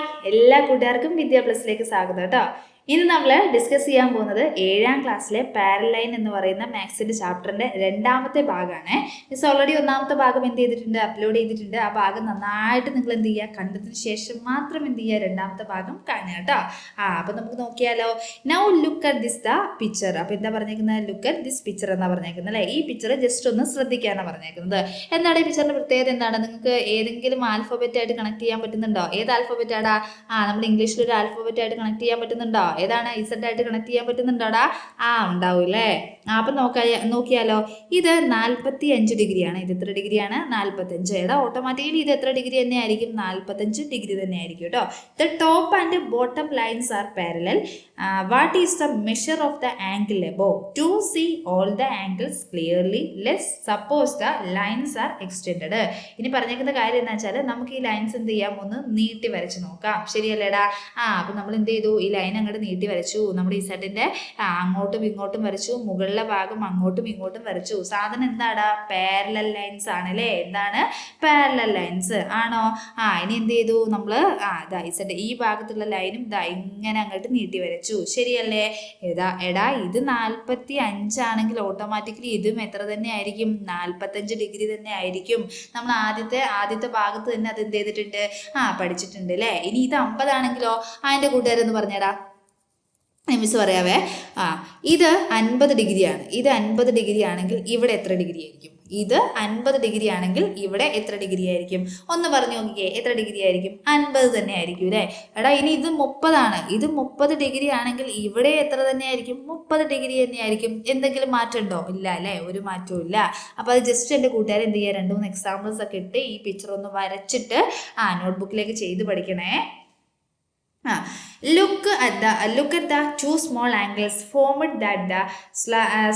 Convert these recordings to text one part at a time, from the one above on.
Hi, എല്ലാ കൂട്ടുകാർക്കും വിദ്യാ പ്ലസിലേക്ക് സ്വാഗതം കേട്ടോ. ഇന്ന് നമ്മൾ ഡിസ്കസ് ചെയ്യാൻ പോകുന്നത് 7ാം ക്ലാസ്സിലെ പാരലൈൻ എന്ന് പറയുന്ന മാത്സിന്റെ ചാപ്റ്ററിന്റെ രണ്ടാമത്തെ ഭാഗമാണ്. മിസ് ഓൾറെഡി ഒന്നാമത്തെ ഭാഗം എന്ത് ചെയ്തിട്ടുണ്ട്, അപ്ലോഡ് ചെയ്തിട്ടുണ്ട്. ആ ഭാഗം നന്നായിട്ട് നിങ്ങൾ എന്ത് ചെയ്യുക, കണ്ടതിന് ശേഷം മാത്രം എന്ത് ചെയ്യുക, രണ്ടാമത്തെ ഭാഗം കാണുക കേട്ടോ. അപ്പൊ നമുക്ക് നോക്കിയാലോ. Now look at this the picture. അപ്പൊ എന്താ പറഞ്ഞേക്കുന്നത്, ലുക്ക് അറ്റ് ദിസ് പിക്ചർ എന്നാ പറഞ്ഞേക്കുന്നത് അല്ലേ. ഈ പിക്ചർ ജസ്റ്റ് ഒന്ന് ശ്രദ്ധിക്കാനാണ് പറഞ്ഞേക്കുന്നത്. എന്താണ് ഈ പിക്ചറിന്റെ പ്രത്യേകത എന്താണ്, നിങ്ങൾക്ക് ഏതെങ്കിലും ആൽഫബറ്റ് ആയിട്ട് കണക്ട് ചെയ്യാൻ പറ്റുന്നുണ്ടോ? ഏത് ആൽഫബറ്റ് ആടാ? നമ്മുടെ ഇംഗ്ലീഷിൽ ഒരു ആൽഫബറ്റ് ആയിട്ട് കണക്ട് ചെയ്യാൻ പറ്റുന്നുണ്ടോ? ഏതാണ്? ഇസഡ് ആയിട്ട് കണക്ട് ചെയ്യാൻ പറ്റുന്നുണ്ടോടാ? ഉണ്ടാവൂല്ലേ. അപ്പൊ നോക്കിയാലോ. ഇത് 45 ഡിഗ്രിയാണ്. ഇത് എത്ര ഡിഗ്രിയാണ്? 45. ഏതാ ഓട്ടോമാറ്റിക്കലി ഇത് എത്ര ഡിഗ്രി തന്നെ ആയിരിക്കും? 45 ഡിഗ്രി തന്നെ ആയിരിക്കും കേട്ടോ. The top and bottom lines are parallel. What is the measure of the angle above? To see all the angles clearly let's suppose the lines are extended. ഇനി പറഞ്ഞേക്കുന്ന കാര്യം എന്താ വെച്ചാൽ, നമുക്ക് ഈ ലൈൻസ് എന്ത് ചെയ്യാം, ഒന്ന് നീട്ടി വരച്ച് നോക്കാം. ശരിയല്ലേടാ? അപ്പൊ നമ്മൾ എന്ത് ചെയ്തു, ഈ ലൈൻ അങ്ങോട്ട് നീട്ടി വരച്ചു. നമ്മുടെ ഈ സെറ്റിന്റെ അങ്ങോട്ടും ഇങ്ങോട്ടും വരച്ചു, മുകളിലെ ഭാഗം അങ്ങോട്ടും ഇങ്ങോട്ടും വരച്ചു. സാധനം എന്താടാ? പാരലൽ ലൈൻസ് ആണ് അല്ലേ. എന്താണ്? പാരലൽ ലൈൻസ് ആണോ? ഇനി എന്ത് ചെയ്തു നമ്മള്, ഇതാ ഈ സെറ്റ്, ഈ ഭാഗത്തുള്ള ലൈനും ഇതാ ഇങ്ങനെ അങ്ങോട്ട് നീട്ടി വരച്ചു. ശരിയല്ലേ? എടാ ഇത് 45 ആണെങ്കിൽ ഓട്ടോമാറ്റിക്കലി ഇതും എത്ര തന്നെ ആയിരിക്കും? 45 ഡിഗ്രി തന്നെ ആയിരിക്കും. നമ്മൾ ആദ്യത്തെ ഭാഗത്ത് തന്നെ അത് എന്ത് ചെയ്തിട്ടുണ്ട്, പഠിച്ചിട്ടുണ്ട് അല്ലേ. ഇനി ഇത് 50 ആണെങ്കിലോ? അതിന്റെ കൂട്ടുകാരെന്ന് പറഞ്ഞേടാ. മിസ് പറയാവേ. ഇത് 50 ഡിഗ്രിയാണ്. ഇത് 50 ഡിഗ്രി ആണെങ്കിൽ ഇവിടെ എത്ര ഡിഗ്രി ആയിരിക്കും? ഇത് 50 ഡിഗ്രി ആണെങ്കിൽ ഇവിടെ എത്ര ഡിഗ്രി ആയിരിക്കും? ഒന്ന് പറഞ്ഞു നോക്കിക്കേ, എത്ര ഡിഗ്രി ആയിരിക്കും? 50 തന്നെ ആയിരിക്കും അല്ലേ. എടാ ഇനി ഇത് 30 ആണ്. ഇത് 30 ഡിഗ്രി ആണെങ്കിൽ ഇവിടെ എത്ര തന്നെ ആയിരിക്കും? 30 ഡിഗ്രി തന്നെ ആയിരിക്കും. എന്തെങ്കിലും മാറ്റം ഉണ്ടോ? ഇല്ല അല്ലേ, ഒരു മാറ്റവും ഇല്ല. അപ്പൊ അത് ജസ്റ്റ് എൻ്റെ കൂട്ടുകാർ എന്ത് ചെയ്യുക, 2-3 എക്സാമ്പിൾസ് ഒക്കെ ഇട്ട് ഈ പിക്ചർ ഒന്ന് വരച്ചിട്ട് നോട്ട്ബുക്കിലേക്ക് ചെയ്ത് പഠിക്കണേ. Look at the two small angles formed that the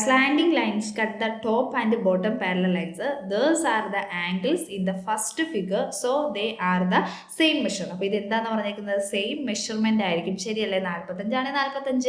slanting lines cut the top and bottom parallel lines. Those are the angles in the first figure, so they are the same measure. അപ്പോൾ ഇത് എന്താന്ന് പറഞ്ഞേക്കുന്നത്, same measurement ആയിരിക്കും. ശരിയല്ലേ? 45 ആണെങ്കിൽ 45,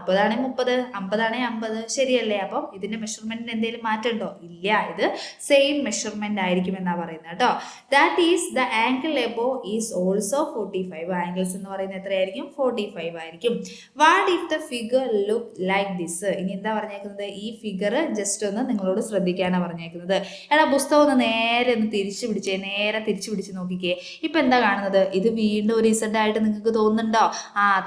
30 ആണെങ്കിൽ 30, 50 ആണെങ്കിൽ 50. ശരിയല്ലേ? അപ്പം ഇതിന്റെ മെഷർമെന്റിന് എന്തെങ്കിലും മാറ്റം ഉണ്ടോ? ഇല്ല, ഇത് സെയിം മെഷർമെന്റ് ആയിരിക്കും എന്നാ പറയുന്നത് കേട്ടോ. That is the angle above is also 45. Angles എന്ന് പറയുന്നത് എത്രയായിരിക്കും? 45 ആയിരിക്കും. What if the figure look like this? ഇനി എന്താ പറഞ്ഞേക്കുന്നത്, ഈ ഫിഗർ ജസ്റ്റ് ഒന്ന് നിങ്ങളോട് ശ്രദ്ധിക്കാനാണ് പറഞ്ഞേക്കുന്നത്. എടാ പുസ്തകം ഒന്ന് നേരെ ഒന്ന് തിരിച്ചു പിടിച്ച് നോക്കിക്കേ. ഇപ്പൊ എന്താ കാണുന്നത്? ഇത് വീണ്ടും ഒരു ഇസഡ് ആയിട്ട് നിങ്ങൾക്ക് തോന്നുന്നുണ്ടോ?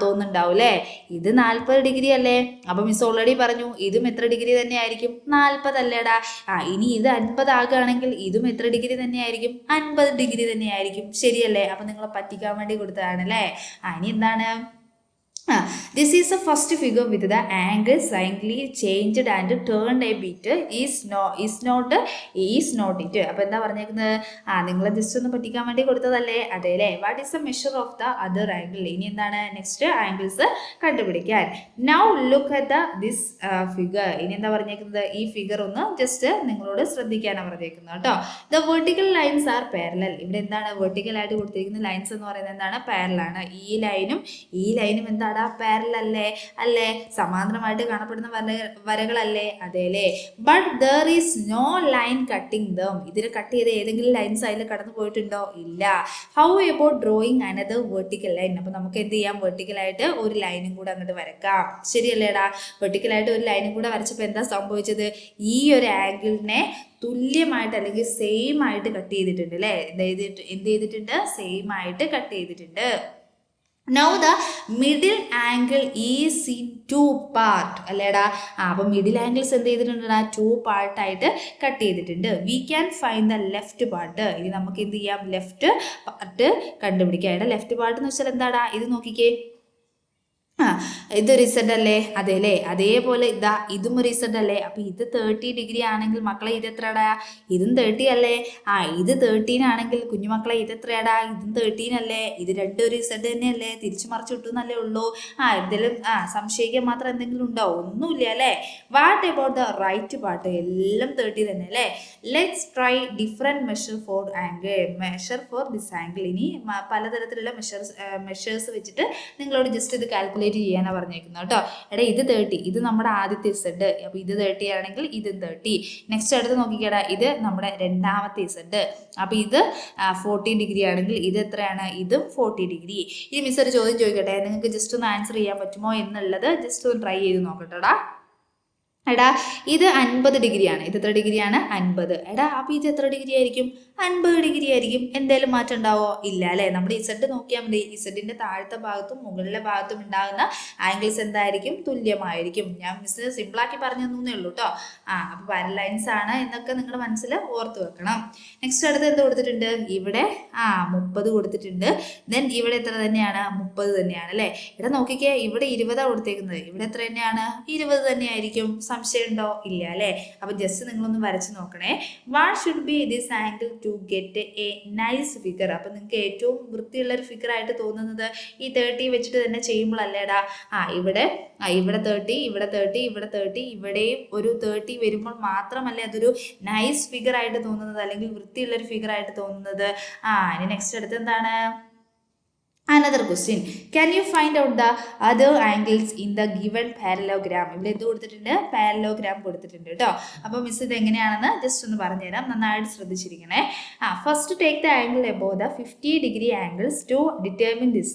തോന്നുന്നുണ്ടാവും അല്ലേ. ഇത് 40 ഡിഗ്രി അല്ലേ. അപ്പൊ മിസ് ഓൾറെഡി പറഞ്ഞു, ഇതും എത്ര ഡിഗ്രി തന്നെ ആയിരിക്കും? 40 അല്ലേടാ. ഇനി ഇത് 50 ആകുകയാണെങ്കിൽ ഇതും എത്ര ഡിഗ്രി തന്നെ ആയിരിക്കും? 50 ഡിഗ്രി തന്നെ ആയിരിക്കും. ശരിയല്ലേ? അപ്പൊ നിങ്ങളെ പറ്റിക്കാൻ വേണ്ടി കൊടുത്തതാണ് അല്ലേ. ഇനി എന്താണ്? This is the first figure with the angle slightly changed and turned a bit. is not it. അപ്പൊ എന്താ പറഞ്ഞേക്കുന്നത്, നിങ്ങളെ ജസ്റ്റ് ഒന്ന് പഠിക്കാൻ വേണ്ടി കൊടുത്തതല്ലേ. അതെ അല്ലേ. What is the measure of the other angle? ഇനി എന്താണ് നെക്സ്റ്റ് ആംഗിൾസ് കണ്ടുപിടിക്കാൻ. Now look at this figure. ഇനി എന്താ പറഞ്ഞേക്കുന്നത്, ഈ ഫിഗർ ഒന്ന് ജസ്റ്റ് നിങ്ങളോട് ശ്രദ്ധിക്കാനാണ് പറഞ്ഞേക്കുന്നത് കേട്ടോ. The vertical lines are parallel. ഇവിടെ എന്താണ് വെർട്ടിക്കൽ ആയിട്ട് കൊടുത്തിരിക്കുന്ന ലൈൻസ് എന്ന് പറയുന്നത് എന്താണ്? പാരലൽ ആണ്. ഈ ലൈനും എന്താണ്? പാരലൽ അല്ലേ. സമാന്തരമായിട്ട് കാണപ്പെടുന്ന വരകളല്ലേ. അതെല്ലേ. But there is no line cutting them. ഇതിൽ കട്ട് ചെയ്ത ഏതെങ്കിലും ലൈൻസ് അതിൽ കടന്നു പോയിട്ടുണ്ടോ? ഇല്ല. How about drawing another vertical line? അപ്പൊ നമുക്ക് എന്ത് ചെയ്യാം, വെർട്ടിക്കലായിട്ട് ഒരു ലൈനും കൂടെ അങ്ങോട്ട് വരക്കാം. ശരിയല്ലേടാ? വെർട്ടിക്കലായിട്ട് ഒരു ലൈനും കൂടെ വരച്ചപ്പോൾ എന്താ സംഭവിച്ചത്, ഈ ഒരു ആംഗിളിനെ തുല്യമായിട്ട് അല്ലെങ്കിൽ സെയിം ആയിട്ട് കട്ട് ചെയ്തിട്ടുണ്ട് അല്ലേ. എന്ത് ചെയ്തിട്ടുണ്ട്? സെയിം ആയിട്ട് കട്ട് ചെയ്തിട്ടുണ്ട്. Now the middle angle is in 2 part അല്ലേടാ. അപ്പം മിഡിൽ ആംഗിൾസ് എന്ത് ചെയ്തിട്ടുണ്ട്? 2 പാർട്ടായിട്ട് കട്ട് ചെയ്തിട്ടുണ്ട്. We can find the left part. ഇനി നമുക്ക് എന്ത് ചെയ്യാം, ലെഫ്റ്റ് പാർട്ട് കണ്ടുപിടിക്കാം. ലെഫ്റ്റ് പാർട്ട് എന്ന് വെച്ചാൽ എന്താടാ? ഇത് നോക്കിക്കേ, ഇതൊരു ഇസഡ് അല്ലേ. അതെ അല്ലേ. അതേപോലെ ഇതും ഒരു ഇസഡ് അല്ലേ. അപ്പൊ ഇത് 30 ഡിഗ്രി ആണെങ്കിൽ മക്കളെ ഇത് എത്രയാടാ? ഇതും 30 അല്ലേ. ഇത് 13 ആണെങ്കിൽ കുഞ്ഞുമക്കളെ ഇത് എത്രയാടാ? ഇതും 13 അല്ലേ. ഇത് രണ്ടും ഒരു ഇസഡ് തന്നെയല്ലേ. തിരിച്ചു മറിച്ച് കിട്ടുന്നല്ലേ ഉള്ളൂ. എന്തെങ്കിലും സംശയിക്കാൻ മാത്രം എന്തെങ്കിലും ഉണ്ടോ? ഒന്നുമില്ല അല്ലേ. What about the right part? എല്ലാം 30 തന്നെ അല്ലേ. Let's try different measure for this angle. ഇനി പലതരത്തിലുള്ള മെഷേഴ്സ് വെച്ചിട്ട് നിങ്ങളോട് ജസ്റ്റ് ഇത് കാൽക്കുലേറ്റ് റൊട്ടേറ്റ് ചെയ്യാനാണ് പറഞ്ഞേക്കുന്നത് കേട്ടോ. എടാ ഇത് 30, ഇത് നമ്മുടെ ആദ്യത്തെ ഇസഡ്. അപ്പോൾ ഇത് 30 ആണെങ്കിൽ ഇതും 30. നെക്സ്റ്റ് അടുത്ത് നോക്കിക്കേടാ, ഇത് നമ്മുടെ രണ്ടാമത്തെ ഇസഡ്. അപ്പോൾ ഇത് 40 ഡിഗ്രി ആണെങ്കിൽ ഇത് എത്രയാണ്? ഇതും 40 ഡിഗ്രി. ഇനി മിസ് ഒരു ചോദ്യം ചോദിക്കട്ടെ, നിങ്ങൾക്ക് ജസ്റ്റ് ഒന്ന് ആൻസർ ചെയ്യാൻ പറ്റുമോ എന്നുള്ളത് ജസ്റ്റ് ഒന്ന് ട്രൈ ചെയ്ത് നോക്കട്ടെടാ. എടാ ഇത് 50 ഡിഗ്രിയാണ്. ഇത് എത്ര ഡിഗ്രിയാണ്? 50. എടാ അപ്പോൾ ഇത് എത്ര ഡിഗ്രി ആയിരിക്കും? 50 ഡിഗ്രി ആയിരിക്കും. എന്തെങ്കിലും മാറ്റം ഉണ്ടാവോ? ഇല്ല അല്ലേ. നമ്മുടെ ഇസഡ് നോക്കിയാൽ മതി. ഇസഡിൻ്റെ താഴത്തെ ഭാഗത്തും മുകളിലെ ഭാഗത്തും ഉണ്ടാകുന്ന ആംഗിൾസ് എന്തായിരിക്കും? തുല്യമായിരിക്കും. ഞാൻ മിസ്സിന് സിമ്പിളാക്കി പറഞ്ഞു തന്നേ ഉള്ളൂ കേട്ടോ. അപ്പോൾ പാരലൈൻസ് ആണ് എന്നൊക്കെ നിങ്ങളുടെ മനസ്സിൽ ഓർത്ത് വെക്കണം. നെക്സ്റ്റ് അടുത്ത് എന്ത് കൊടുത്തിട്ടുണ്ട്? ഇവിടെ 30 കൊടുത്തിട്ടുണ്ട്. ദെൻ ഇവിടെ എത്ര തന്നെയാണ്? 30 തന്നെയാണ് അല്ലേ. ഇവിടെ നോക്കിക്കേ, ഇവിടെ 20 കൊടുത്തേക്കുന്നത്. ഇവിടെ എത്ര തന്നെയാണ്? 20 തന്നെയായിരിക്കും. സംശയമുണ്ടോ? ഇല്ല അല്ലേ. അപ്പോൾ ജസ്റ്റ് നിങ്ങളൊന്ന് വരച്ച് നോക്കണേ. What should be this angle to get a nice figure. അപ്പോൾ നിങ്ങൾക്ക് ഏറ്റവും വൃത്തിയുള്ള ഒരു ഫിഗർ ആയിട്ട് തോന്നുന്നത് ഈ 30 വെച്ചിട്ട് തന്നെ ചെയ്യുമ്പോഴല്ലേടാ. ഇവിടെ 30, ഇവിടെ 30, ഇവിടെ 30, ഇവിടെയും ഒരു 30 വരുമ്പോൾ മാത്രമല്ലേ അതൊരു നൈസ് ഫിഗർ ആയിട്ട് തോന്നുന്നത്, അല്ലെങ്കിൽ വൃത്തിയുള്ള ഒരു ഫിഗർ ആയിട്ട് തോന്നുന്നത്. ഇനി നെക്സ്റ്റ് അടുത്ത് എന്താണ്? Another question, can you find out the other angles in the given parallelogram? ഇവിടെ എന്ത് കൊടുത്തിട്ടുണ്ട്? പാരലോഗ്രാം കൊടുത്തിട്ടുണ്ട് കേട്ടോ. അപ്പോൾ മിസ് ഇത് എങ്ങനെയാണെന്ന് ജസ്റ്റ് ഒന്ന് പറഞ്ഞുതരാം, നന്നായിട്ട് ശ്രദ്ധിച്ചിരിക്കണേ. First take the angle above the 50 degree angles to determine this.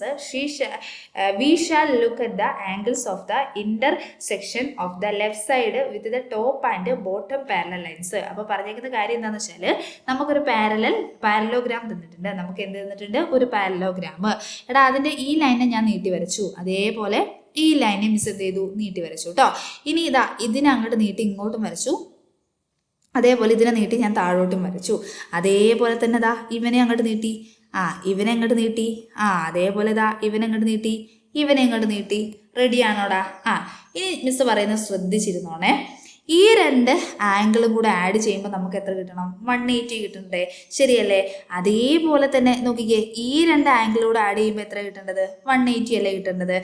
We shall look at the angles of the intersection of the left side with the top and bottom parallel lines. അപ്പോൾ പറഞ്ഞേക്കുന്ന കാര്യം എന്താണെന്ന് വെച്ചാൽ, നമുക്കൊരു parallelogram തന്നിട്ടുണ്ട്. നമുക്ക് എന്ത് തന്നിട്ടുണ്ട്? ഒരു പാരലോഗ്രാം. എടാ അതിൻ്റെ ഈ ലൈനെ ഞാൻ നീട്ടി വരച്ചു, അതേപോലെ ഈ ലൈനെ മിസ് എന്ത് ചെയ്തു? നീട്ടി വരച്ചു കേട്ടോ. ഇനി ഇതാ ഇതിനെ അങ്ങോട്ട് നീട്ടി ഇങ്ങോട്ടും വരച്ചു, അതേപോലെ ഇതിനെ നീട്ടി ഞാൻ താഴോട്ടും വരച്ചു. അതേപോലെ തന്നെ ദാ ഇവനെ അങ്ങോട്ട് നീട്ടി, ഇവനെ അങ്ങോട്ട് നീട്ടി, അതേപോലെ ദാ ഇവനെ അങ്ങോട്ട് നീട്ടി, ഇവനെ അങ്ങോട്ട് നീട്ടി. റെഡിയാണോടാ? ഇനി മിസ് പറയുന്നത് ശ്രദ്ധിച്ചിരുന്നോണേ. ഈ രണ്ട് ആംഗിളും കൂടെ ആഡ് ചെയ്യുമ്പോൾ നമുക്ക് എത്ര കിട്ടണം? 180 കിട്ടണ്ടേ? ശരിയല്ലേ. അതേപോലെ തന്നെ നോക്കിക്കേ, ഈ രണ്ട് ആംഗിളൂടെ ആഡ് ചെയ്യുമ്പോൾ എത്ര കിട്ടേണ്ടത്? 180 അല്ലേ കിട്ടേണ്ടത്.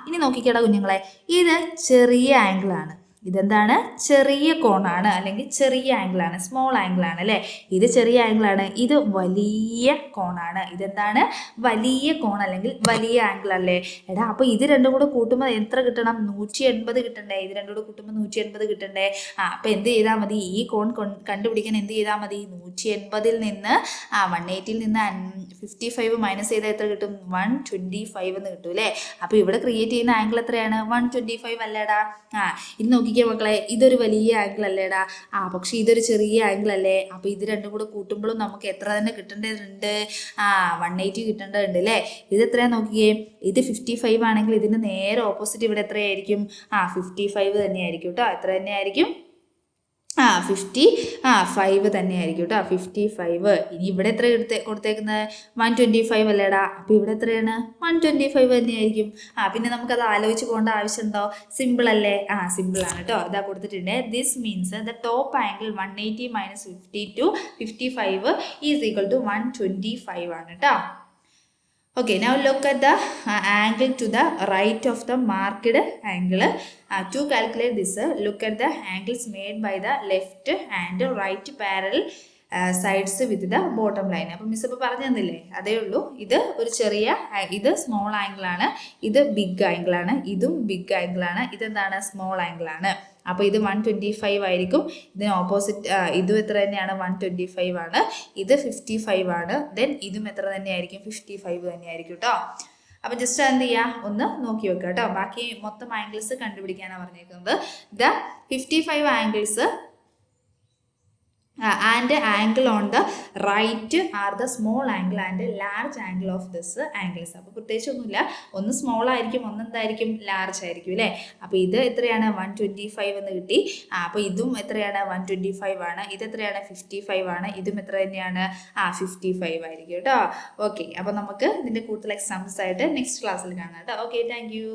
ഇനി നോക്കിക്കേടാ കുഞ്ഞുങ്ങളെ, ഇത് ചെറിയ ആംഗിളാണ്. ഇതെന്താണ്? ചെറിയ കോണാണ്, അല്ലെങ്കിൽ ചെറിയ ആംഗിളാണ്, സ്മോൾ ആംഗിളാണ് അല്ലേ. ഇത് ചെറിയ ആംഗിളാണ്, ഇത് വലിയ കോണാണ്. ഇതെന്താണ്? വലിയ കോൺ അല്ലെങ്കിൽ വലിയ ആംഗിൾ അല്ലേ. എടാ അപ്പോൾ ഇത് രണ്ടും കൂടെ കൂട്ടുമ്പോൾ എത്ര കിട്ടണം? 180 കിട്ടണ്ടേ. ഇത് രണ്ടും കൂടെ കൂട്ടുമ്പോൾ 180 കിട്ടണ്ടേ. അപ്പോൾ എന്ത് ചെയ്താൽ മതി? ഈ കോൺ കണ്ടുപിടിക്കാൻ എന്ത് ചെയ്താൽ മതി? 180-ൽ നിന്ന് 180-ൽ നിന്ന് 55 മൈനസ് ചെയ്താൽ എത്ര കിട്ടും? 125 എന്ന് കിട്ടും അല്ലേ. അപ്പോൾ ഇവിടെ ക്രിയേറ്റ് ചെയ്യുന്ന ആംഗിൾ എത്രയാണ്? 125 അല്ലേടാ. ഇനി നോക്കി മക്കളെ, ഇതൊരു വലിയ ആംഗിൾ അല്ലേടാ. പക്ഷെ ഇതൊരു ചെറിയ ആംഗിൾ അല്ലേ. അപ്പോൾ ഇത് രണ്ടും കൂടെ കൂട്ടുമ്പോഴും നമുക്ക് എത്ര തന്നെ കിട്ടേണ്ടതുണ്ട്? 180 കിട്ടേണ്ടതുണ്ട് അല്ലേ. ഇത് എത്രയാ നോക്കിയേ, ഇത് 55 ആണെങ്കിൽ ഇതിന് നേരെ ഓപ്പോസിറ്റ് ഇവിടെ എത്രയായിരിക്കും? 55 തന്നെയായിരിക്കും കേട്ടോ. എത്ര തന്നെയായിരിക്കും? 55 തന്നെയായിരിക്കും കേട്ടോ. 55. ഇനി ഇവിടെ എത്ര കൊടുത്തേക്കുന്നത്? 125 അല്ലേടാ. അപ്പോൾ ഇവിടെ എത്രയാണ്? 125 തന്നെയായിരിക്കും. പിന്നെ നമുക്കത് ആലോചിച്ച് പോകേണ്ട ആവശ്യമുണ്ടോ? സിമ്പിൾ അല്ലേ. സിമ്പിളാണ് കേട്ടോ. ഇതാ കൊടുത്തിട്ടുണ്ട്. This means the top angle 180 minus 50 to 55 is equal to 125 ആണ് കേട്ടോ. Okay, now look at the angle to the right of the marked angle. To calculate this, look at the angles made by the left and right parallel sides with the bottom line. അപ്പോൾ miss ഇപ്പോൾ പറഞ്ഞു തന്നില്ലേ, അതേ ഉള്ളൂ. ഇത് ഒരു ചെറിയ, ഇത് സ്മോൾ ആംഗിളാണ്, ഇത് ബിഗ് ആംഗിളാണ്, ഇതും ബിഗ് ആംഗിളാണ്, ഇതെന്താണ്? സ്മോൾ ആംഗിളാണ്. അപ്പോൾ ഇത് 125 ആയിരിക്കും. ഇതിന് ഓപ്പോസിറ്റ് ഇതും എത്ര തന്നെയാണ്? 125 ആണ്. ഇത് 55 ആണ്. ദെൻ ഇതും എത്ര തന്നെയായിരിക്കും? 55 തന്നെയായിരിക്കും കേട്ടോ. അപ്പോൾ ജസ്റ്റ് എന്ത് ചെയ്യുക, ഒന്ന് നോക്കി വെക്കുക കേട്ടോ. ബാക്കി മൊത്തം ആംഗിൾസ് കണ്ടുപിടിക്കാനാണ് പറഞ്ഞേക്കുന്നത്. The 55 angles and angle on the right are the small angle and large angle of this angles. അപ്പോൾ പ്രത്യേകിച്ച് ഒന്നുമില്ല, ഒന്ന് സ്മോൾ ആയിരിക്കും, ഒന്ന് എന്തായിരിക്കും? ലാർജ് ആയിരിക്കും അല്ലേ. അപ്പോൾ ഇത് എത്രയാണ്? 125 എന്ന് കിട്ടി. അപ്പോൾ ഇതും എത്രയാണ്? 125 ആണ്. ഇത് എത്രയാണ്? 55 ആണ്. ഇതും എത്ര തന്നെയാണ്? 55 ആയിരിക്കും കേട്ടോ. ഓക്കെ, അപ്പോൾ നമുക്ക് ഇതിൻ്റെ കൂടുതൽ എക്സാമ്പിൾസ് ആയിട്ട് നെക്സ്റ്റ് ക്ലാസ്സിൽ കാണാം കേട്ടോ. Okay, thank you.